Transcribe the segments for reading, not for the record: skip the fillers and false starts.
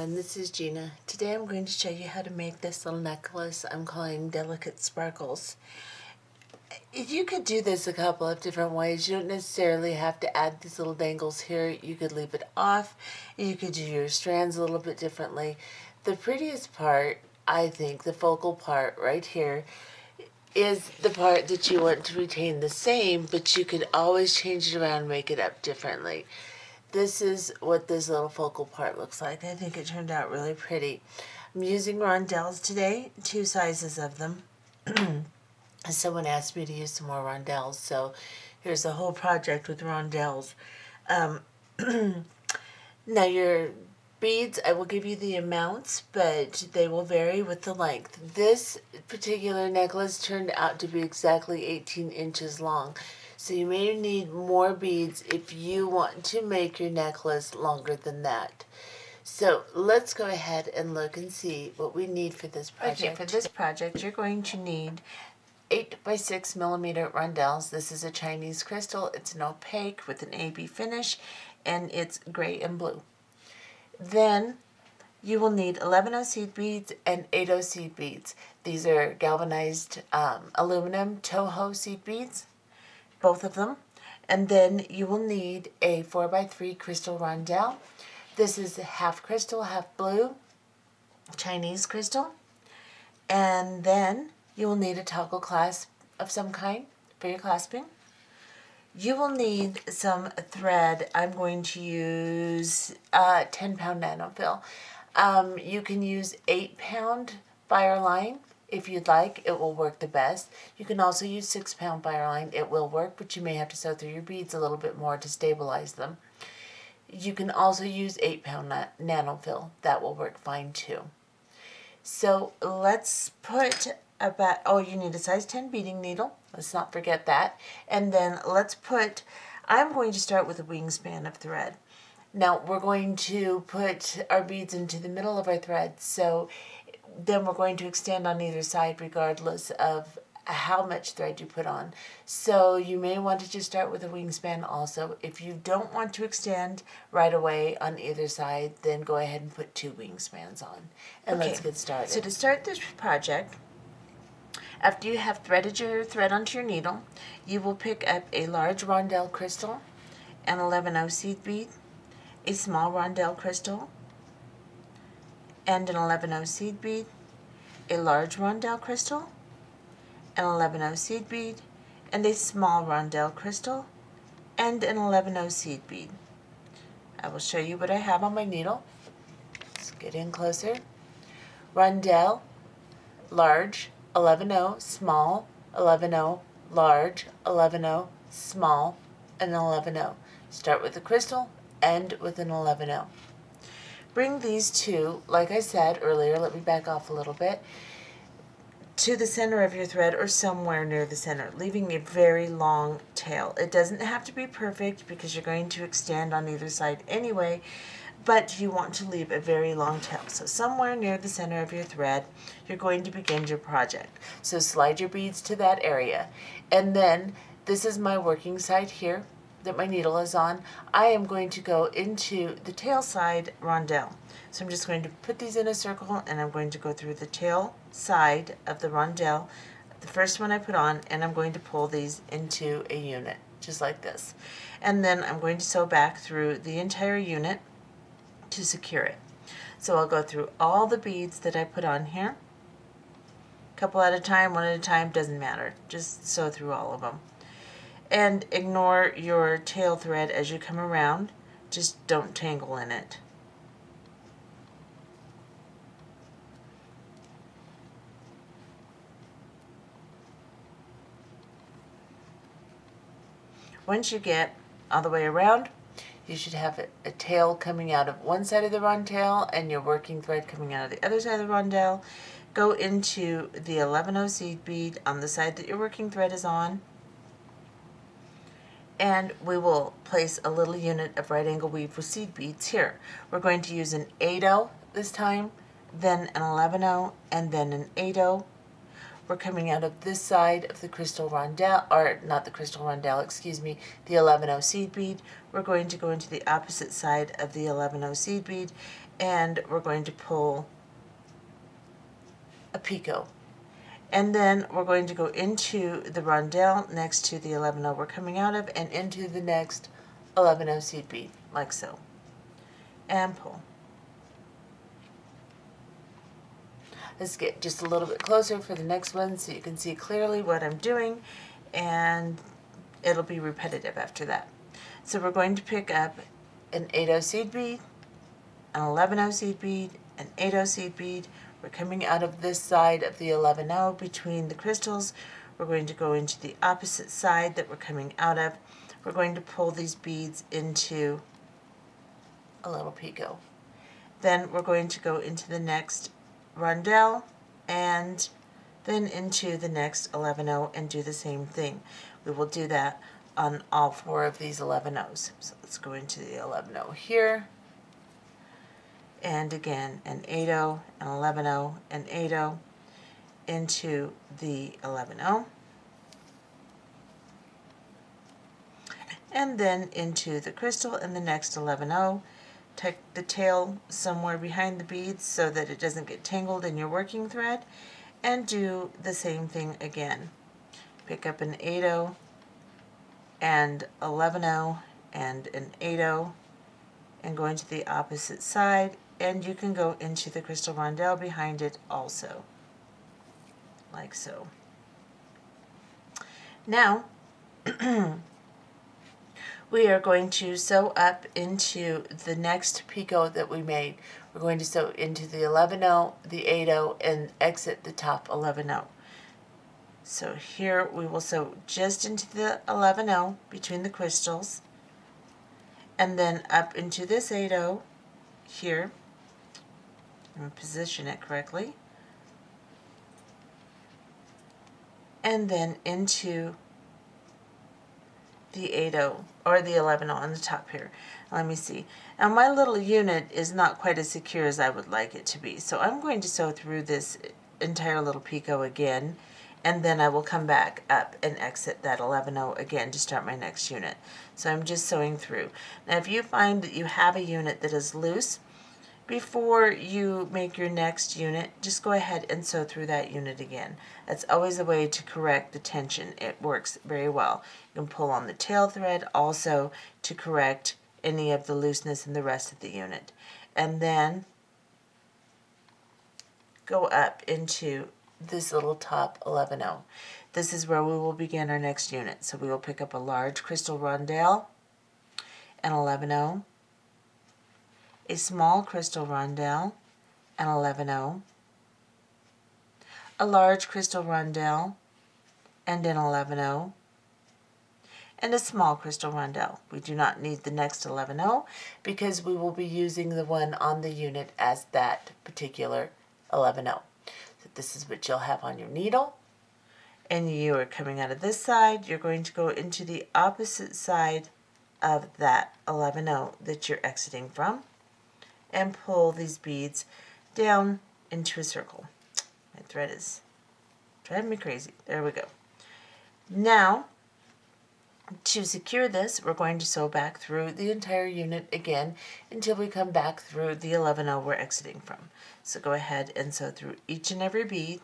everyone, this is Gina. Today I'm going to show you how to make this little necklace I'm calling Delicate Sparkles. You could do this a couple of different ways. You don't necessarily have to add these little dangles here. You could leave it off. You could do your strands a little bit differently. The prettiest part, I think, the focal part right here, is the part that you want to retain the same, but you could always change it around and make it up differently. This is what this little focal part looks like. I think it turned out really pretty. I'm using rondelles today, 2 sizes of them. Someone asked me to use some more rondelles, so here's the whole project with rondelles. Now your beads, I will give you the amounts, but they will vary with the length. This particular necklace turned out to be exactly 18 inches long. So you may need more beads if you want to make your necklace longer than that. So let's go ahead and look and see what we need for this project. Okay, for this project you're going to need 8 by 6 millimeter rondelles. This is a Chinese crystal. It's an opaque with an AB finish, and it's gray and blue. Then you will need 11 seed beads and 8 seed beads. These are galvanized aluminum Toho seed beads, both of them. And then you will need a 4 by 3 crystal rondelle. This is half crystal, half blue, Chinese crystal. And then you will need a toggle clasp of some kind for your clasping. You will need some thread. I'm going to use 10-pound Nanofil. You can use 8-pound Fireline if you'd like. It will work the best. You can also use 6-pound Fireline. It will work, but you may have to sew through your beads a little bit more to stabilize them. You can also use 8-pound Nanofil. That will work fine too. So let's put about, oh, you need a size 10 beading needle. Let's not forget that. And then let's put, I'm going to start with a wingspan of thread. Now we're going to put our beads into the middle of our thread, so then we're going to extend on either side regardless of how much thread you put on. So you may want to just start with a wingspan also. If you don't want to extend right away on either side, then go ahead and put 2 wingspans on. And let's get started. So to start this project, after you have threaded your thread onto your needle, you will pick up a large rondelle crystal, an 11 seed bead, a small rondelle crystal, and an 11 seed bead, a large rondelle crystal, an 11 seed bead, and a small rondelle crystal, and an 11 seed bead. I will show you what I have on my needle. Let's get in closer. Rondelle, large, 11 small, 11 large, 11 small, and 11. Start with the crystal, end with an 11. Bring these two, like I said earlier, let me back off a little bit, to the center of your thread or somewhere near the center, leaving a very long tail. It doesn't have to be perfect because you're going to extend on either side anyway, but you want to leave a very long tail. So somewhere near the center of your thread, you're going to begin your project. So slide your beads to that area. And then this is my working side here that my needle is on. I am going to go into the tail side rondelle. So I'm just going to put these in a circle, and I'm going to go through the tail side of the rondelle, the first one I put on, and I'm going to pull these into a unit, just like this. And then I'm going to sew back through the entire unit to secure it. So I'll go through all the beads that I put on here, a couple at a time, one at a time, doesn't matter. Just sew through all of them. And ignore your tail thread as you come around. Just don't tangle in it. Once you get all the way around, you should have a tail coming out of one side of the rondelle and your working thread coming out of the other side of the rondelle. Go into the 11 seed bead on the side that your working thread is on, and we will place a little unit of right angle weave with seed beads here. We're going to use an 8 this time, then an 11 and then an 8. we're coming out of this side of the crystal rondelle, or not the crystal rondelle, excuse me, the 11-0 seed bead. We're going to go into the opposite side of the 11-0 seed bead, and we're going to pull a picot. And then we're going to go into the rondelle next to the 11-0 we're coming out of, and into the next 11-0 seed bead, like so, and pull. Let's get just a little bit closer for the next one so you can see clearly what I'm doing, and it'll be repetitive after that. So we're going to pick up an 8-0 seed bead, an 11-0 seed bead, an 8-0 seed bead. We're coming out of this side of the 11-0 between the crystals. We're going to go into the opposite side that we're coming out of. We're going to pull these beads into a little picot. Then we're going to go into the next rondelle and then into the next 11-0 and do the same thing. We will do that on all 4 of these 11-0s. So let's go into the 11-0 here, and again an 8-0, an 11-0, an 8-0 into the 11-0, and then into the crystal and the next 11-0. Tuck the tail somewhere behind the beads so that it doesn't get tangled in your working thread, and do the same thing again. Pick up an 8-0 and 11-0 and an 8-0 and go into the opposite side, and you can go into the crystal rondelle behind it also, like so. Now we are going to sew up into the next picot that we made. We're going to sew into the 11-0, the 8-0, and exit the top 11-0. So here we will sew just into the 11-0 between the crystals, and then up into this 8-0 here. I'm going to position it correctly, and then into the 8-0 or the 11-0 on the top here. Let me see. Now my little unit is not quite as secure as I would like it to be, so I'm going to sew through this entire little picot again, and then I will come back up and exit that 11-0 again to start my next unit. So I'm just sewing through. Now if you find that you have a unit that is loose, before you make your next unit, just go ahead and sew through that unit again. That's always a way to correct the tension. It works very well. You can pull on the tail thread also to correct any of the looseness in the rest of the unit. And then go up into this little top 11-0. This is where we will begin our next unit. So we will pick up a large crystal rondelle, an 11-0, a small crystal rondelle, an 11-0, a large crystal rondelle, and an 11-0, and a small crystal rondelle. We do not need the next 11-0 because we will be using the one on the unit as that particular 11-0. So this is what you'll have on your needle, and you are coming out of this side. You're going to go into the opposite side of that 11-0 that you're exiting from, and pull these beads down into a circle. My thread is driving me crazy. There we go. Now, to secure this, we're going to sew back through the entire unit again until we come back through the 11-0 we're exiting from. So go ahead and sew through each and every bead.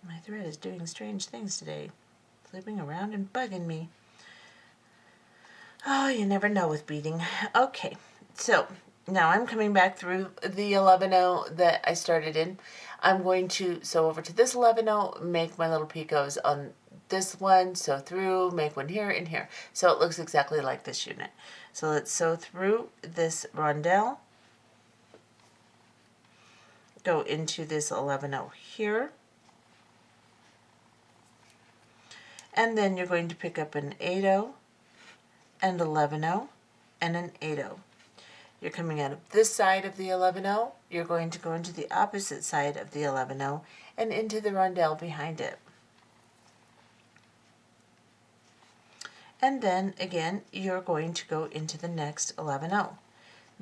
My thread is doing strange things today, flipping around and bugging me. Oh, you never know with beading. Okay, so now I'm coming back through the 11-0 that I started in. I'm going to sew over to this 11-0, make my little picots on this one, sew through, make one here and here. So it looks exactly like this unit. So let's sew through this rondelle, go into this 11-0 here, and then you're going to pick up an 8-0 and 11-0 and an 8-0. You're coming out of this side of the 11-0, you're going to go into the opposite side of the 11-0 and into the rondelle behind it. And then again, you're going to go into the next 11-0.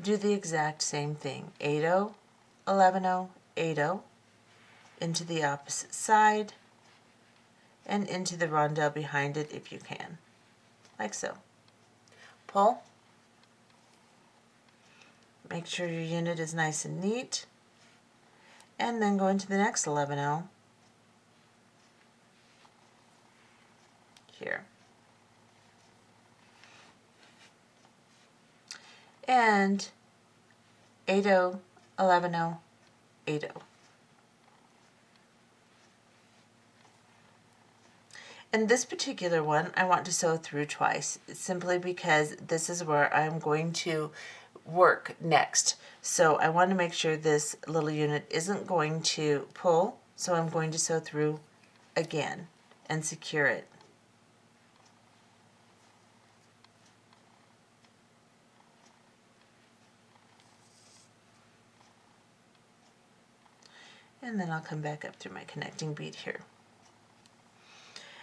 Do the exact same thing. 8-0, 11-0, 8-0, into the opposite side, and into the rondelle behind it if you can, like so. Pull. Make sure your unit is nice and neat, and then go into the next 11-0 here. And 8-0, 11-0, 8-0. And this particular one, I want to sew through twice, simply because this is where I'm going to work next. So I want to make sure this little unit isn't going to pull, so I'm going to sew through again and secure it. And then I'll come back up through my connecting bead here.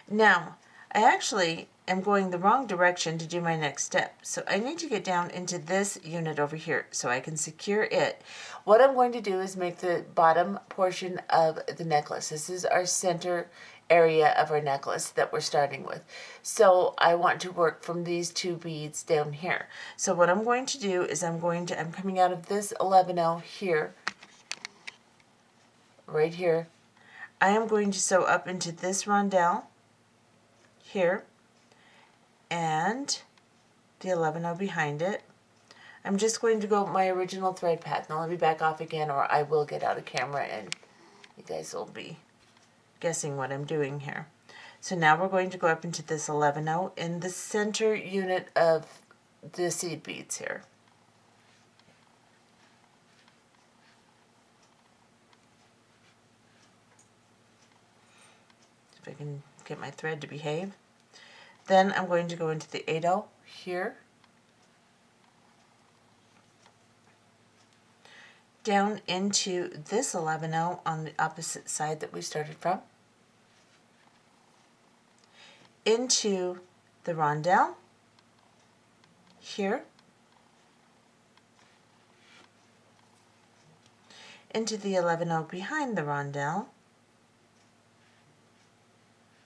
Now, I actually am going the wrong direction to do my next step. So I need to get down into this unit over here so I can secure it. What I'm going to do is make the bottom portion of the necklace. This is our center area of our necklace that we're starting with. So I want to work from these two beads down here. So what I'm going to do is I'm coming out of this 11-0 here, right here. I am going to sew up into this rondelle here and the 11-0 behind it. I'm just going to go my original thread path. Now let me back off again, or I will get out of camera and you guys will be guessing what I'm doing here. So now we're going to go up into this 11-0 in the center unit of the seed beads here. If I can get my thread to behave. Then I'm going to go into the 8-0 here, down into this 11-0 on the opposite side that we started from, into the rondelle here, into the 11-0 behind the rondelle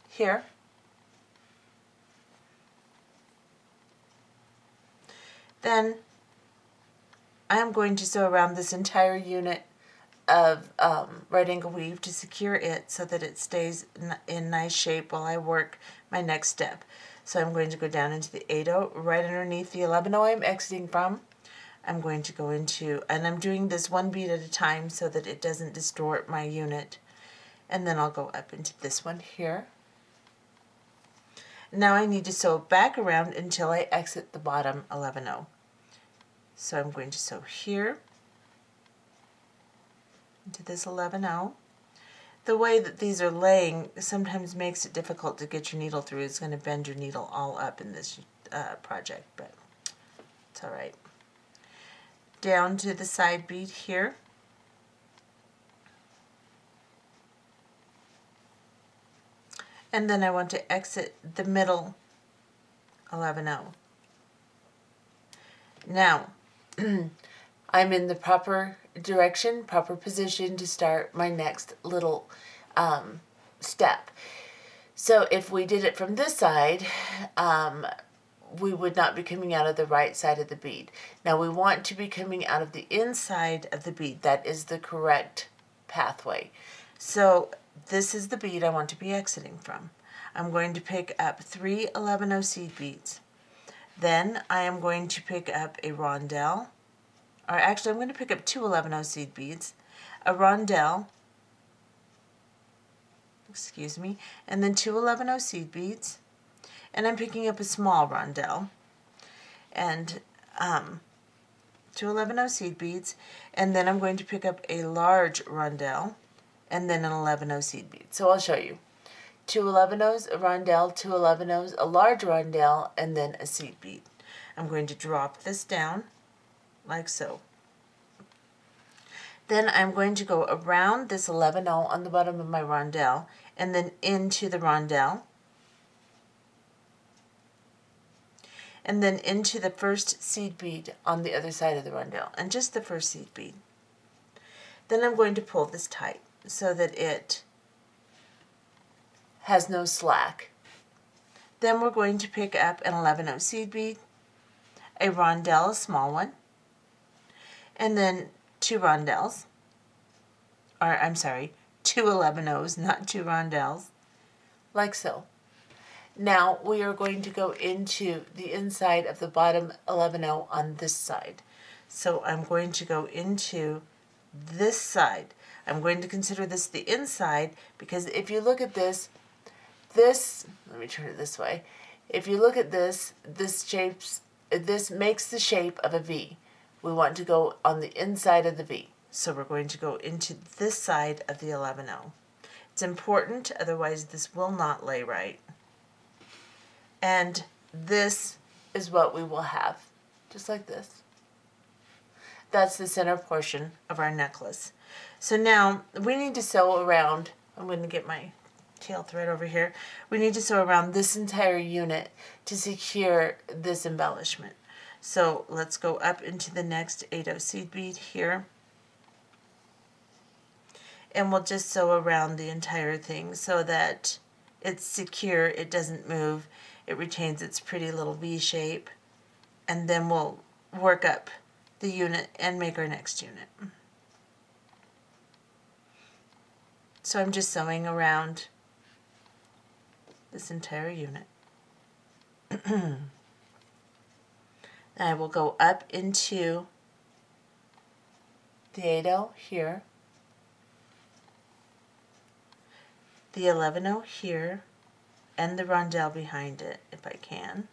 here, then I am going to sew around this entire unit of right angle weave to secure it so that it stays in nice shape while I work my next step. So I'm going to go down into the 8-0 right underneath the 11-0 I'm exiting from. I'm going to go into, and I'm doing this one bead at a time so that it doesn't distort my unit. And then I'll go up into this one here. Now I need to sew back around until I exit the bottom 11-0. So I'm going to sew here into this 11-0. The way that these are laying sometimes makes it difficult to get your needle through. It's going to bend your needle all up in this project, but it's all right. Down to the side bead here. And then I want to exit the middle 11-0. Now, I'm in the proper direction, proper position to start my next little step. So if we did it from this side, we would not be coming out of the right side of the bead. Now we want to be coming out of the inside of the bead. That is the correct pathway. So this is the bead I want to be exiting from. I'm going to pick up 3 11-0 seed beads. Then I am going to pick up a rondelle, or actually I'm going to pick up 2 11-0 seed beads, a rondelle, excuse me, and then 2 11-0 seed beads, and I'm picking up a small rondelle, and 2 11-0 seed beads, and then I'm going to pick up a large rondelle, and then an 11-0 seed bead. So I'll show you. 2 11-0s, a rondelle, 2 11-0s, a large rondelle, and then a seed bead. I'm going to drop this down like so. Then I'm going to go around this 11-0 on the bottom of my rondelle and then into the rondelle and then into the first seed bead on the other side of the rondelle, and just the first seed bead. Then I'm going to pull this tight so that it has no slack. Then we're going to pick up an 11-0 seed bead, a rondelle, a small one, and then 2 rondelles, or I'm sorry, 2 11-0s, not 2 rondelles, like so. Now we are going to go into the inside of the bottom 11-0 on this side. So I'm going to go into this side. I'm going to consider this the inside because if you look at this, let me turn it this way. If you look at this makes the shape of a V. We want to go on the inside of the V. So we're going to go into this side of the 11-0. It's important, otherwise this will not lay right. And this is what we will have, just like this. That's the center portion of our necklace. So now we need to sew around, I'm going to get my tail thread over here. We need to sew around this entire unit to secure this embellishment. So let's go up into the next 8-0 seed bead here. And we'll just sew around the entire thing so that it's secure, it doesn't move, it retains its pretty little V shape. And then we'll work up the unit and make our next unit. So I'm just sewing around this entire unit. I will go up into the 8-0 here, the 11-0 here, and the rondelle behind it if I can.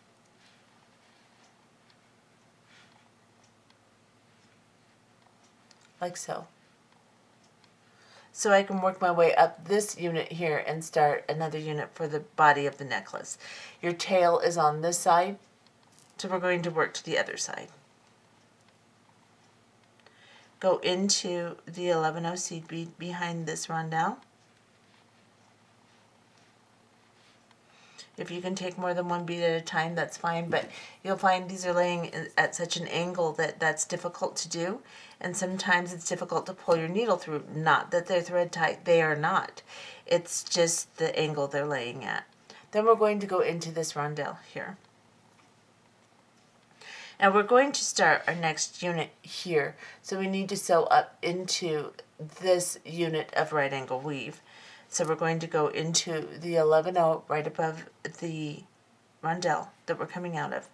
Like so. So I can work my way up this unit here and start another unit for the body of the necklace. Your tail is on this side, so we're going to work to the other side. Go into the 11-0 seed bead behind this rondelle. If you can take more than one bead at a time, that's fine, but you'll find these are laying at such an angle that that's difficult to do, and sometimes it's difficult to pull your needle through. Not that they're thread tight, they are not. It's just the angle they're laying at. Then we're going to go into this rondelle here. Now we're going to start our next unit here, so we need to sew up into this unit of right angle weave. So we're going to go into the 11-0 right above the rondelle that we're coming out of.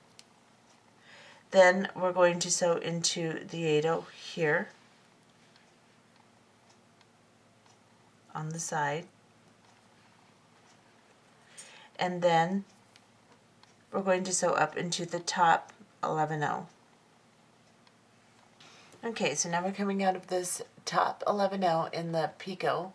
Then we're going to sew into the 8-0 here on the side. And then we're going to sew up into the top 11-0. Okay, so now we're coming out of this top 11-0 in the picot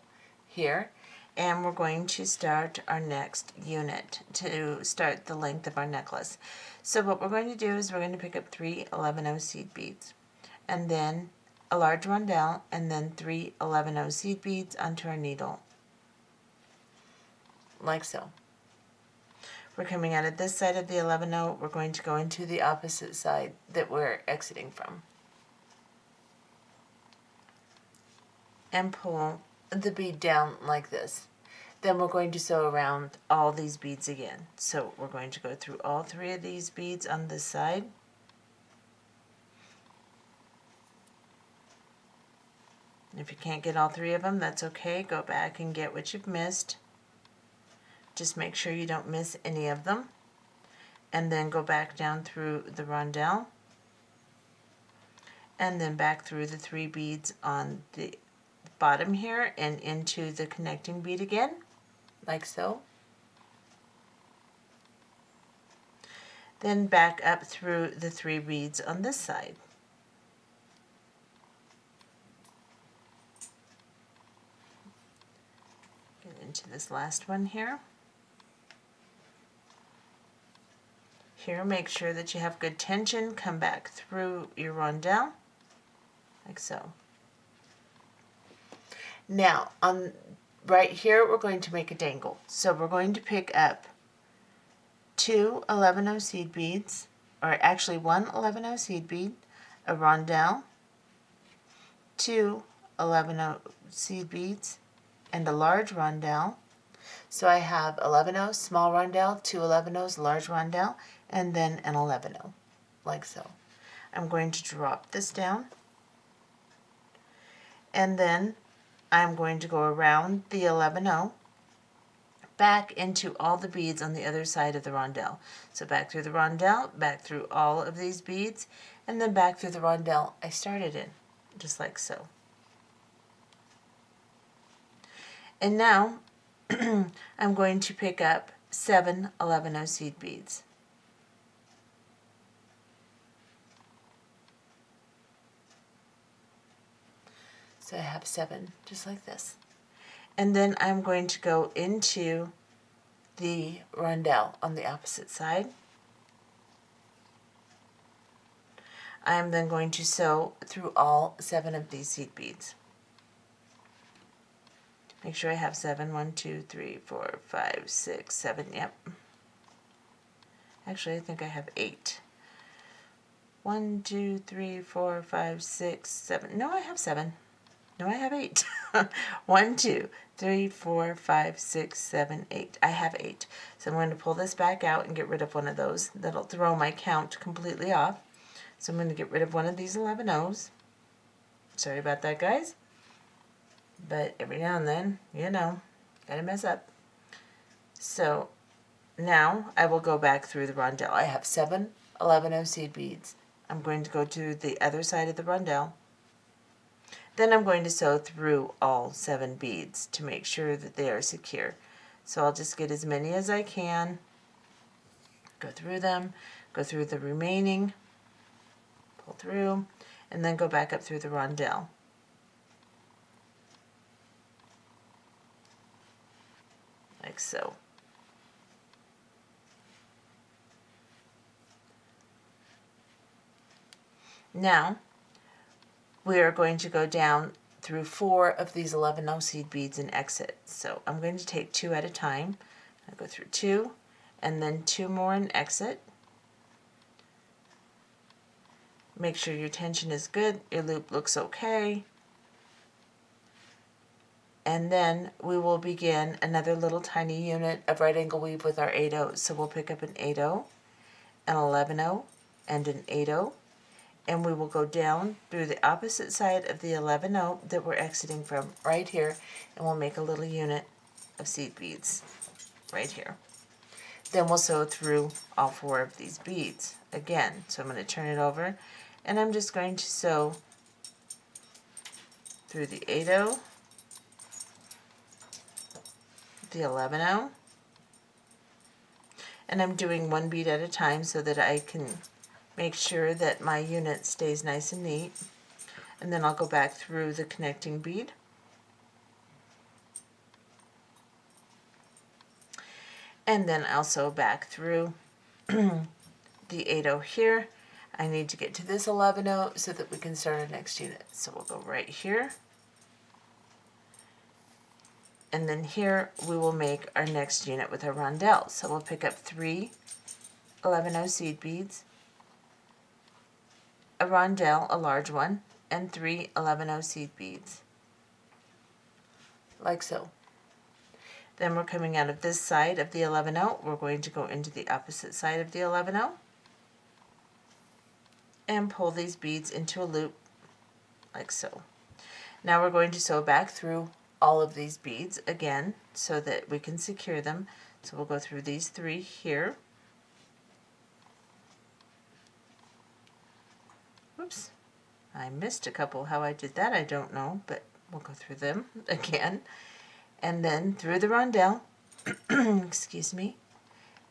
here. And we're going to start our next unit to start the length of our necklace. So what we're going to do is we're going to pick up 3 11-0 seed beads, and then a large rondelle, and then 3 11-0 seed beads onto our needle, like so. We're coming out of this side of the 11-0, we're going to go into the opposite side that we're exiting from, and pull the bead down like this. Then we're going to sew around all these beads again. So we're going to go through all 3 of these beads on this side. If you can't get all 3 of them, that's okay. Go back and get what you've missed. Just make sure you don't miss any of them. And then go back down through the rondelle. And then back through the 3 beads on the bottom here and into the connecting bead again, like so. Then back up through the 3 beads on this side. Get into this last one here. Here, make sure that you have good tension. Come back through your rondelle, like so. Now, on right here, we're going to make a dangle. So we're going to pick up 2 11-0 seed beads, or actually 1 11-0 seed bead, a rondelle, 2 11-0 seed beads, and a large rondelle. So I have 11-0 small rondelle, 2 11-0s large rondelle, and then an 11-0, like so. I'm going to drop this down, and then I'm going to go around the 11-0, back into all the beads on the other side of the rondelle. So back through the rondelle, back through all of these beads, and then back through the rondelle I started in, just like so. And now I'm going to pick up 7 11-0 seed beads. So I have 7, just like this. And then I'm going to go into the rondelle on the opposite side. I am then going to sew through all 7 of these seed beads. Make sure I have 7. 1, 2, 3, 4, 5, 6, 7. Yep. Actually, I think I have 8. 1, 2, 3, 4, 5, 6, 7. No, I have 7. No, I have 8. 1, 2, 3, 4, 5, 6, 7, 8. I have 8. So I'm going to pull this back out and get rid of one of those. That'll throw my count completely off. So I'm going to get rid of one of these 11-0s. Sorry about that, guys. But every now and then, you know, gotta mess up. So now I will go back through the rondelle. I have 7 11-0 seed beads. I'm going to go to the other side of the rondelle. Then I'm going to sew through all 7 beads to make sure that they are secure. So I'll just get as many as I can, go through them, go through the remaining, pull through, and then go back up through the rondelle. Like so. Now, we are going to go down through 4 of these 11-0 seed beads and exit. So I'm going to take 2 at a time. I go through 2, and then 2 more and exit. Make sure your tension is good, your loop looks okay. And then we will begin another little tiny unit of right angle weave with our 8-0. So we'll pick up an 8-0, an 11-0, and an 8-0. And we will go down through the opposite side of the 11-0 that we're exiting from right here, and we'll make a little unit of seed beads right here. Then we'll sew through all 4 of these beads again. So I'm going to turn it over, and I'm just going to sew through the 8-0, the 11-0, and I'm doing 1 bead at a time so that I can make sure that my unit stays nice and neat. And then I'll go back through the connecting bead. And then I'll sew back through the 8-0 here. I need to get to this 11-0 so that we can start our next unit. So we'll go right here. And then here we will make our next unit with our rondelle. So we'll pick up 3 11-0 seed beads, a rondelle, a large one, and 3 11-0 seed beads, like so. Then we're coming out of this side of the 11-0. We're going to go into the opposite side of the 11-0 and pull these beads into a loop, like so. Now we're going to sew back through all of these beads again so that we can secure them. So we'll go through these 3 here. Whoops, I missed a couple. How I did that, I don't know, but we'll go through them again. And then through the rondelle, excuse me,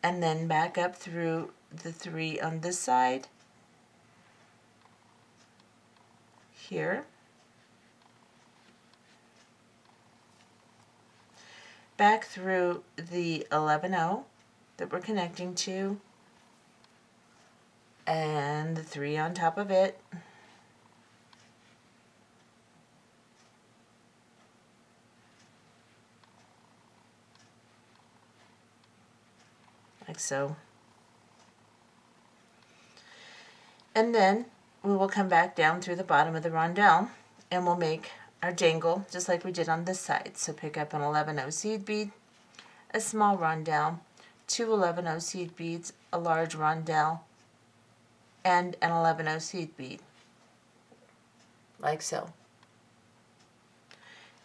and then back up through the 3 on this side, here, back through the 11-0 that we're connecting to, and the 3 on top of it. Like so. And then we will come back down through the bottom of the rondelle and we'll make our jangle just like we did on this side. So pick up an 11-0 seed bead, a small rondelle, 2 11-0 seed beads, a large rondelle, and an 11-0 seed bead, like so.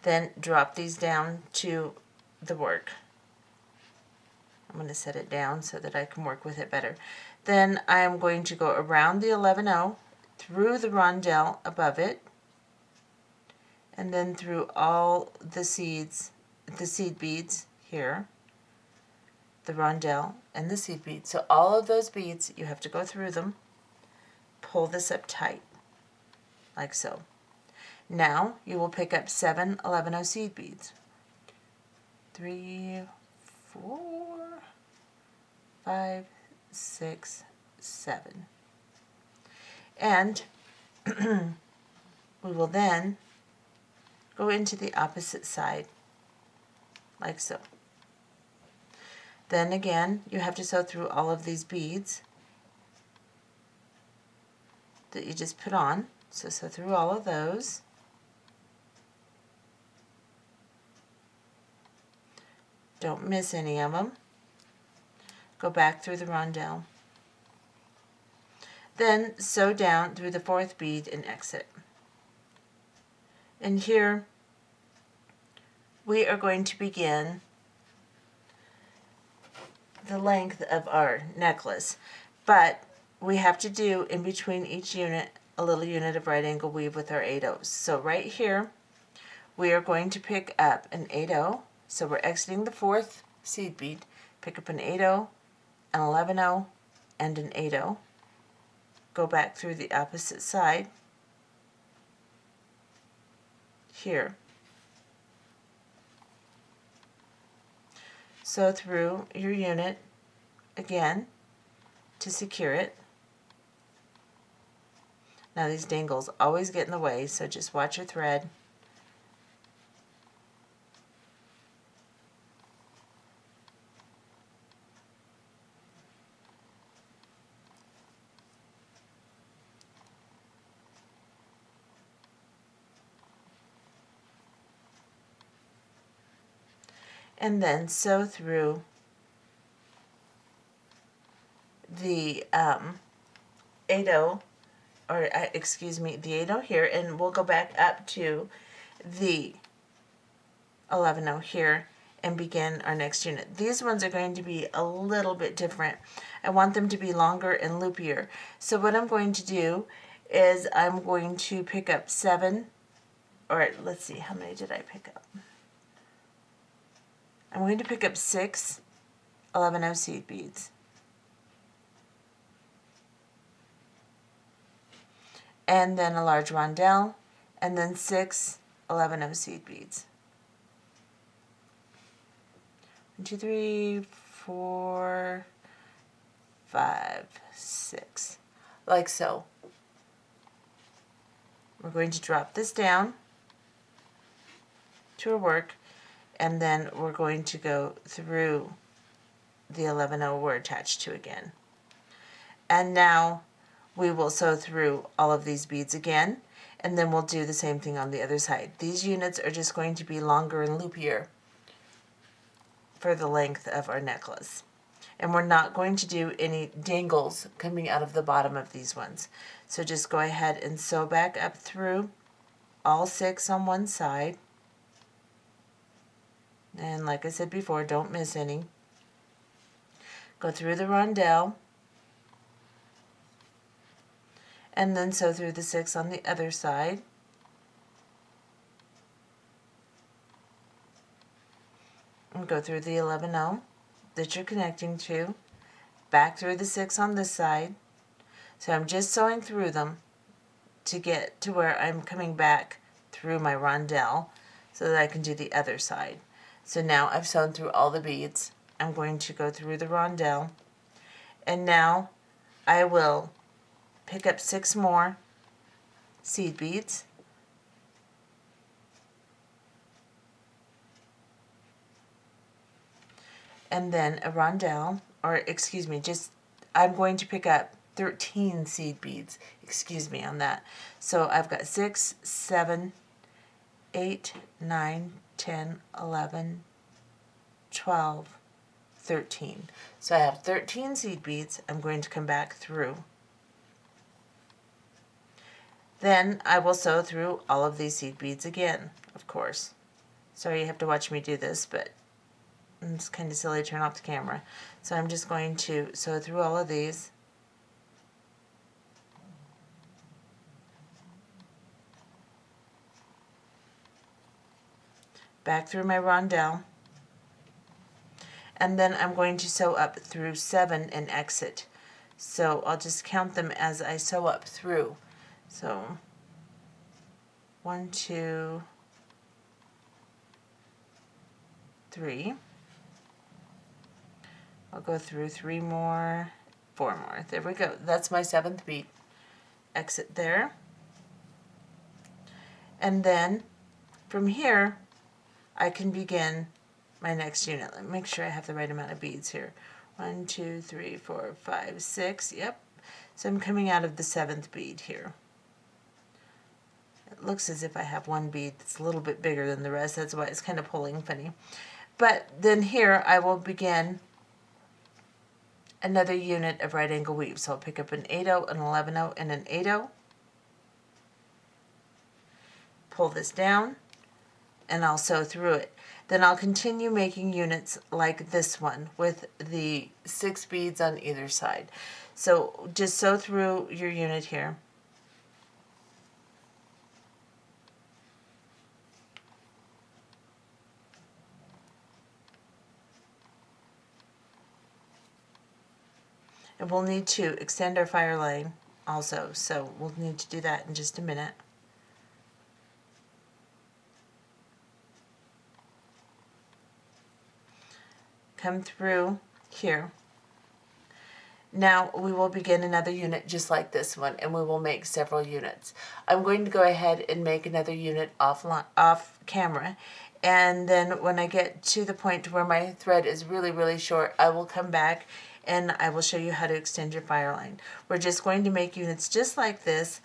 Then drop these down to the work. I'm going to set it down so that I can work with it better. Then I am going to go around the 11-0, through the rondelle above it, and then through all the seed beads here, the rondelle and the seed beads. So all of those beads, you have to go through them, pull this up tight, like so. Now you will pick up 7 11-0 seed beads. 3, 4, 5, 6, 7. And we will then go into the opposite side, like so. Then again, you have to sew through all of these beads that you just put on. So sew through all of those. Don't miss any of them. Go back through the rondelle. Then sew down through the 4th bead and exit. And here we are going to begin the length of our necklace, but we have to do in between each unit a little unit of right angle weave with our 8/0s. So right here we are going to pick up an 8/0. So we're exiting the 4th seed bead, pick up an 8/0, an 11/0, and an 8/0. Go back through the opposite side here. Sew through your unit again to secure it. Now these dangles always get in the way, so just watch your thread. And then sew through the 8/0, or excuse me, the 8/0 here, and we'll go back up to the 11/0 here and begin our next unit. These ones are going to be a little bit different. I want them to be longer and loopier. So what I'm going to do is I'm going to pick up 7, or let's see, how many did I pick up? I'm going to pick up 6 11/0 seed beads. And then a large rondelle, and then 6 11/0 seed beads. 1, 2, 3, 4, 5, 6. Like so. We're going to drop this down to our work, and then we're going to go through the 11/0 we're attached to again. And now we will sew through all of these beads again, and then we'll do the same thing on the other side. These units are just going to be longer and loopier for the length of our necklace. And we're not going to do any dangles coming out of the bottom of these ones. So just go ahead and sew back up through all 6 on one side. And like I said before, don't miss any. Go through the rondelle, and then sew through the 6 on the other side. And go through the 11/0 that you're connecting to, back through the 6 on this side. So I'm just sewing through them to get to where I'm coming back through my rondelle so that I can do the other side. So now I've sewn through all the beads. I'm going to go through the rondelle, and now I will pick up 6 more seed beads, and then a rondelle, or excuse me, just I'm going to pick up 13 seed beads, excuse me on that. So I've got 6, 7, 8, 9, 10, 11, 12, 13. So I have 13 seed beads. I'm going to come back through. Then I will sew through all of these seed beads again, of course. Sorry you have to watch me do this, but it's kind of silly to turn off the camera. So I'm just going to sew through all of these. Back through my rondelle. And then I'm going to sew up through 7 and exit. So I'll just count them as I sew up through. So 1, 2, 3. I'll go through 3 more, 4 more. There we go. That's my 7th bead. Exit there. And then from here, I can begin my next unit. Let me make sure I have the right amount of beads here. 1, 2, 3, 4, 5, 6. Yep. So I'm coming out of the 7th bead here. It looks as if I have one bead that's a little bit bigger than the rest. That's why it's kind of pulling funny. But then here I will begin another unit of right angle weave. So I'll pick up an 8/0, an 11/0, and an 8/0. Pull this down, and I'll sew through it. Then I'll continue making units like this one with the 6 beads on either side. So just sew through your unit here. And we'll need to extend our Fireline also, so we'll need to do that in just a minute. Come through here. Now we will begin another unit just like this one, and we will make several units. I'm going to go ahead and make another unit off camera, and then when I get to the point where my thread is really short, I will come back and I will show you how to extend your Fireline. We're just going to make units just like this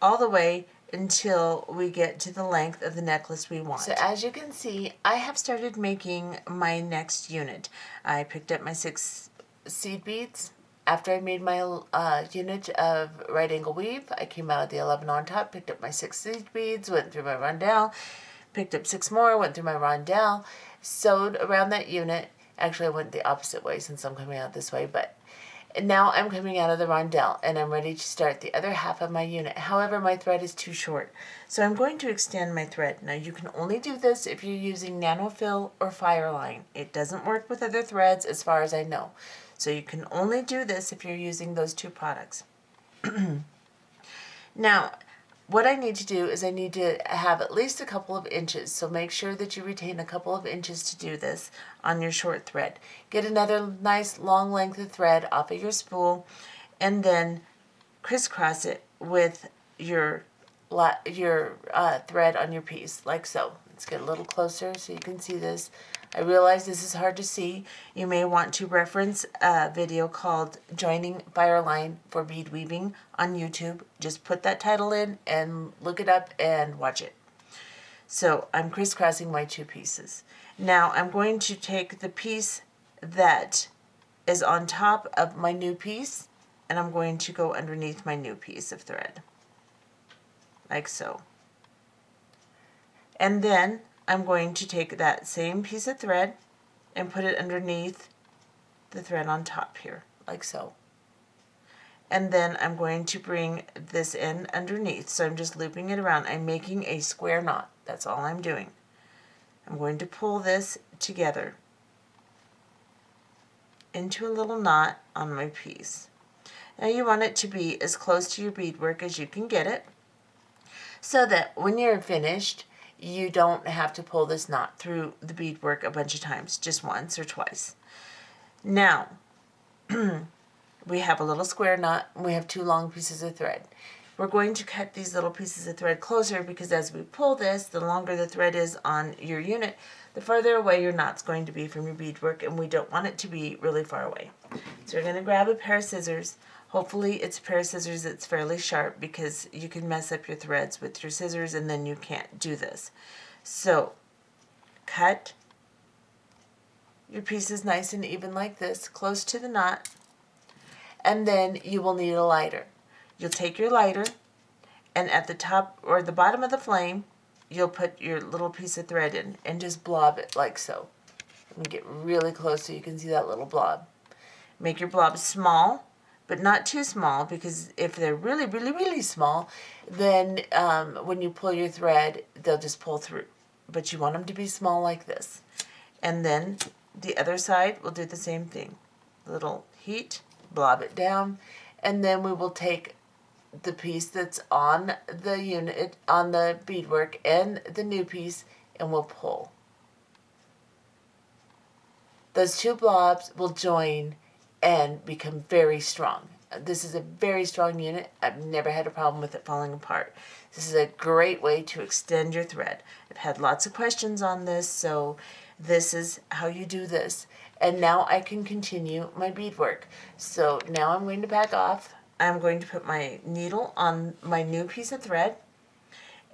all the way until we get to the length of the necklace we want. So as you can see, I have started making my next unit. I picked up my 6 seed beads. After I made my unit of right angle weave, I came out of the 11 on top, picked up my 6 seed beads, went through my rondelle, picked up 6 more, went through my rondelle, sewed around that unit. Actually, I went the opposite way since I'm coming out this way, but now I'm coming out of the rondelle and I'm ready to start the other half of my unit. However, my thread is too short, so I'm going to extend my thread. Now, you can only do this if you're using Nanofil or Fireline. It doesn't work with other threads as far as I know. So you can only do this if you're using those 2 products. Now, what I need to do is I need to have at least a couple of inches, so make sure that you retain a couple of inches to do this on your short thread. Get another nice long length of thread off of your spool, and then crisscross it with your thread on your piece, like so. Let's get a little closer so you can see this. I realize this is hard to see. You may want to reference a video called Joining Fireline for Bead Weaving on YouTube. Just put that title in and look it up and watch it. So I'm crisscrossing my 2 pieces. Now I'm going to take the piece that is on top of my new piece, and I'm going to go underneath my new piece of thread, like so. And then I'm going to take that same piece of thread and put it underneath the thread on top here, like so. And then I'm going to bring this in underneath, so I'm just looping it around. I'm making a square knot, that's all I'm doing. I'm going to pull this together into a little knot on my piece. Now you want it to be as close to your beadwork as you can get it, so that when you're finished, you don't have to pull this knot through the beadwork a bunch of times, just once or twice. Now, we have a little square knot and we have 2 long pieces of thread. We're going to cut these little pieces of thread closer because as we pull this, the longer the thread is on your unit, the farther away your knot's going to be from your beadwork, and we don't want it to be really far away. So we're going to grab a pair of scissors. Hopefully it's a pair of scissors that's fairly sharp because you can mess up your threads with your scissors and then you can't do this. So cut your pieces nice and even like this, close to the knot, and then you will need a lighter. You'll take your lighter, and at the top or the bottom of the flame, you'll put your little piece of thread in and just blob it like so. Let me get really close so you can see that little blob. Make your blobs small, but not too small, because if they're really, really, really small, then when you pull your thread, they'll just pull through. But you want them to be small like this. And then the other side, we'll do the same thing. Little heat, blob it down, and then we will take the piece that's on the unit, on the beadwork, and the new piece, and we'll pull. Those 2 blobs will join and become very strong. This is a very strong unit. I've never had a problem with it falling apart. This is a great way to extend your thread. I've had lots of questions on this, so this is how you do this. And now I can continue my beadwork. So now I'm going to back off. I'm going to put my needle on my new piece of thread,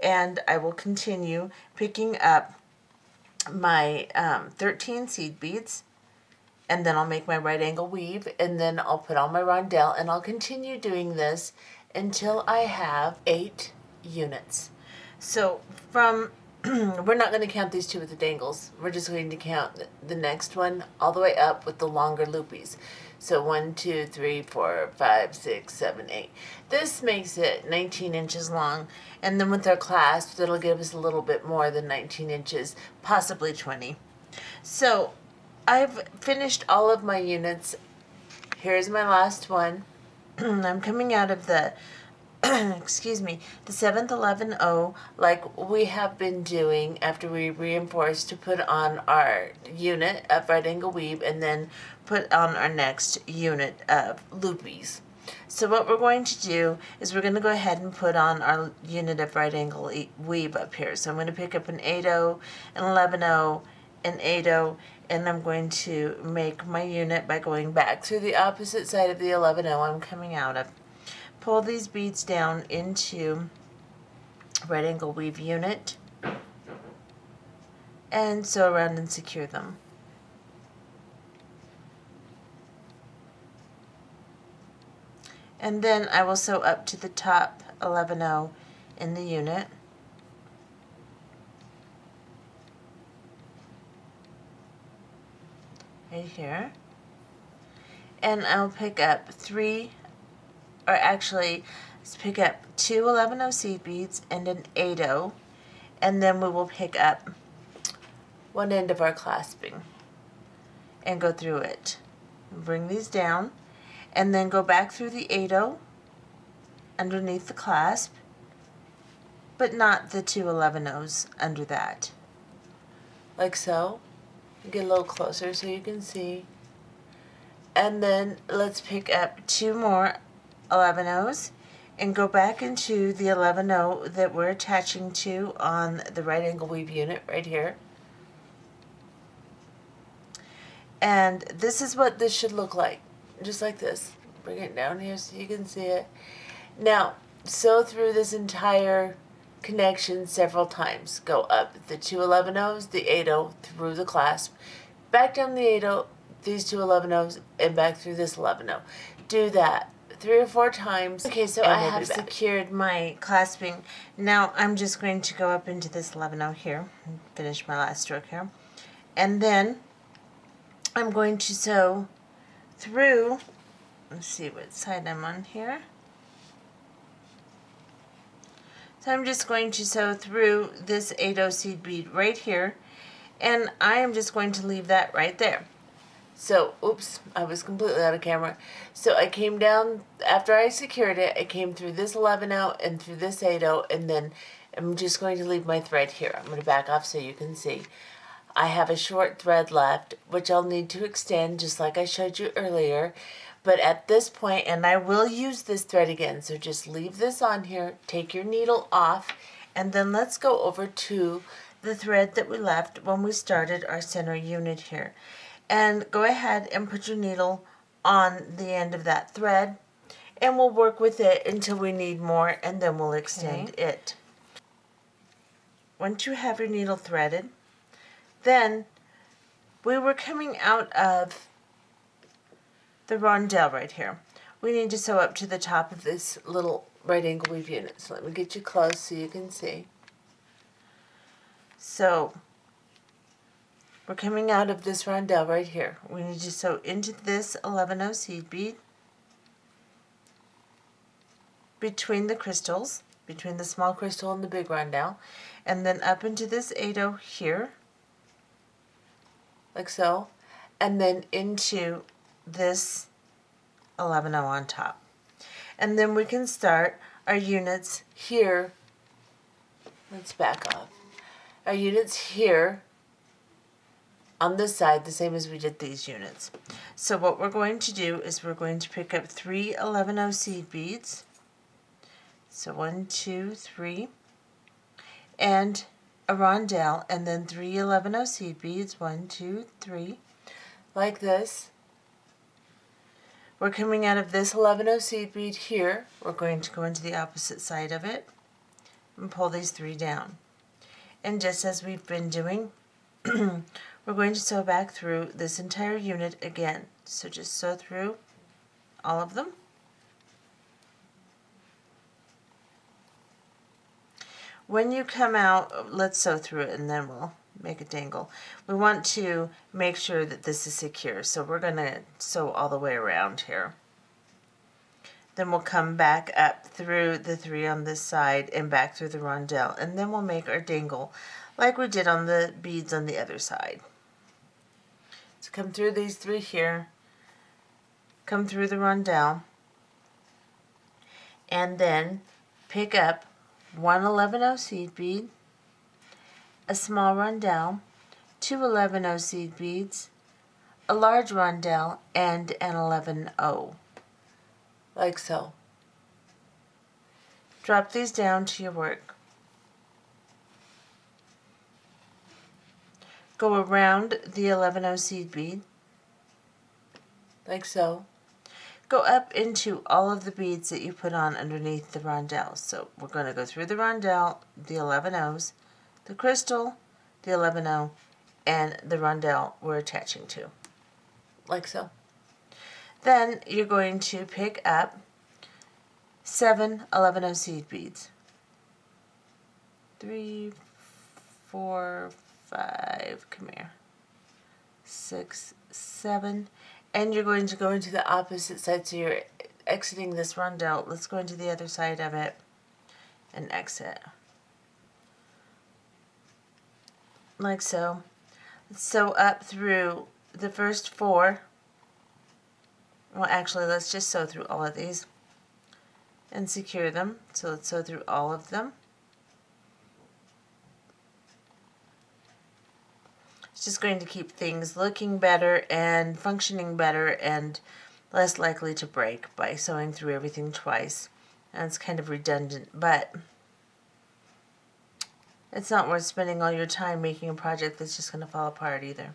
and I will continue picking up my 13 seed beads, and then I'll make my right angle weave, and then I'll put on my rondelle, and I'll continue doing this until I have 8 units. So from we're not going to count these 2 with the dangles. We're just going to count the next one all the way up with the longer loopies. So 1, 2, 3, 4, 5, 6, 7, 8. This makes it 19 inches long. And then with our clasp, that'll give us a little bit more than 19 inches, possibly 20. So I've finished all of my units. Here's my last one. I'm coming out of the excuse me, the 7th 11-0, like we have been doing after we reinforce, to put on our unit of right angle weave and then put on our next unit of loopies. So what we're going to do is we're going to go ahead and put on our unit of right angle weave up here. So I'm going to pick up an 8-0, an 11-0, an 8-0, and I'm going to make my unit by going back through the opposite side of the 11-0 I'm coming out of. Pull these beads down into right angle weave unit and sew around and secure them. And then I will sew up to the top 11-0 in the unit. Right here. And I'll pick up 3, or actually, let's pick up 2 11-0 seed beads and an 8-0, and then we will pick up one end of our clasping and go through it. Bring these down, and then go back through the 8-0 underneath the clasp, but not the 2 11-0s under that. Like so. Get a little closer so you can see. And then let's pick up 2 more 11-0s and go back into the 11-0 that we're attaching to on the right angle weave unit right here. And this is what this should look like, just like this. Bring it down here so you can see it. Now, sew through this entire connection several times. Go up the 2 11-0s, the 8-0 through the clasp, back down the 8-0, these 2 11-0s, and back through this 11-0. Do that 3 or 4 times. Okay, so I have secured my clasping. Now I'm just going to go up into this 11-0 here and finish my last stroke here. And then I'm going to sew through, let's see what side I'm on here. So I'm just going to sew through this 8-0 seed bead right here, and I am just going to leave that right there. So, oops, I was completely out of camera. So I came down, after I secured it, I came through this 11-0 and through this 8-0, and then I'm just going to leave my thread here. I'm going to back off so you can see. I have a short thread left, which I'll need to extend just like I showed you earlier. But at this point, and I will use this thread again, so just leave this on here, take your needle off, and then let's go over to the thread that we left when we started our center unit here. And go ahead and put your needle on the end of that thread, and we'll work with it until we need more, and then we'll extend it. Once you have your needle threaded, then we were coming out of the rondelle right here. We need to sew up to the top of this little right angle weave unit. So let me get you close so you can see. So we're coming out of this rondelle right here. We need to sew into this 11-0 seed bead between the crystals, between the small crystal and the big rondelle, and then up into this 8-0 here, like so, and then into this 11-0 on top. And then we can start our units here. Let's back off. Our units here on this side, the same as we did these units. So what we're going to do is we're going to pick up 3 11-0 seed beads. So 1, 2, 3, and a rondelle, and then 3 11-0 seed beads, 1, 2, 3, like this. We're coming out of this 11-0 seed bead here. We're going to go into the opposite side of it and pull these 3 down. And just as we've been doing, we're going to sew back through this entire unit again. So just sew through all of them. When you come out, let's sew through it and then we'll make a dangle. We want to make sure that this is secure, so we're going to sew all the way around here. Then we'll come back up through the 3 on this side and back through the rondelle, and then we'll make our dangle like we did on the beads on the other side. So come through these 3 here, come through the rondelle, and then pick up 1 11-0 seed bead, a small rondelle, 2 11-0 seed beads, a large rondelle, and an 11-0, like so. Drop these down to your work. Go around the 11-0 seed bead, like so. Go up into all of the beads that you put on underneath the rondelle. So we're going to go through the rondelle, the 11-0s, the crystal, the 11-0, and the rondelle we're attaching to, like so. Then you're going to pick up 7 11-0 seed beads. 3, 4, 5, come here, 6, 7, and you're going to go into the opposite side, so you're exiting this rondelle. Let's go into the other side of it and exit, like so. Sew up through the first 4. Well, actually, let's just sew through all of these and secure them. So let's sew through all of them. It's just going to keep things looking better and functioning better and less likely to break by sewing through everything twice. And it's kind of redundant, but it's not worth spending all your time making a project that's just going to fall apart either.